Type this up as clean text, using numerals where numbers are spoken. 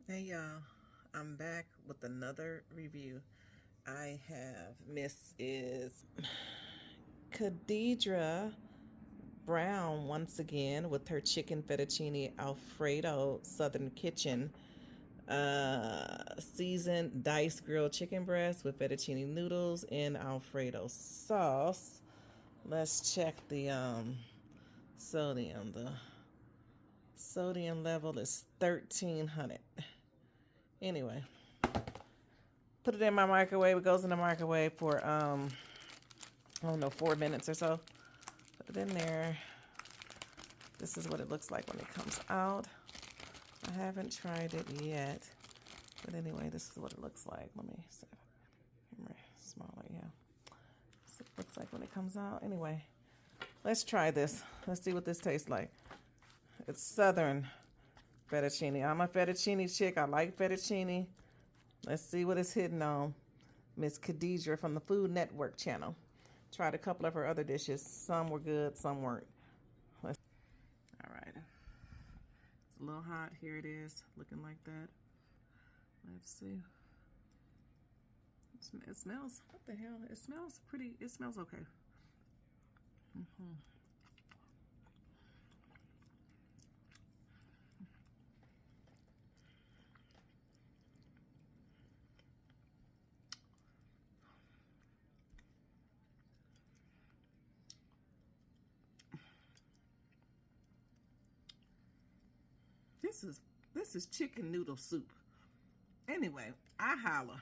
Hey y'all, I'm back with another review. I have Mrs. Khadidra Brown once again with her chicken fettuccine Alfredo Southern Kitchen seasoned diced grilled chicken breast with fettuccine noodles and Alfredo sauce. Let's check the sodium. The sodium level is 1300. Anyway, put it in my microwave. It goes in the microwave for I don't know, 4 minutes or so. Put it in there. This is what it looks like when it comes out. I haven't tried it yet, but anyway, this is what it looks like. Let me see. Camera smaller, yeah. This it looks like when it comes out. Anyway, let's try this. Let's see what this tastes like. It's Southern fettuccine. I'm a fettuccine chick. I like fettuccine. Let's see what it's hitting on. Miss Khadidra from the Food Network channel. Tried a couple of her other dishes. Some were good, some weren't. All right. It's a little hot. Here it is, looking like that. Let's see. It smells, what the hell? It smells pretty, it smells okay. This is chicken noodle soup. Anyway, I holla.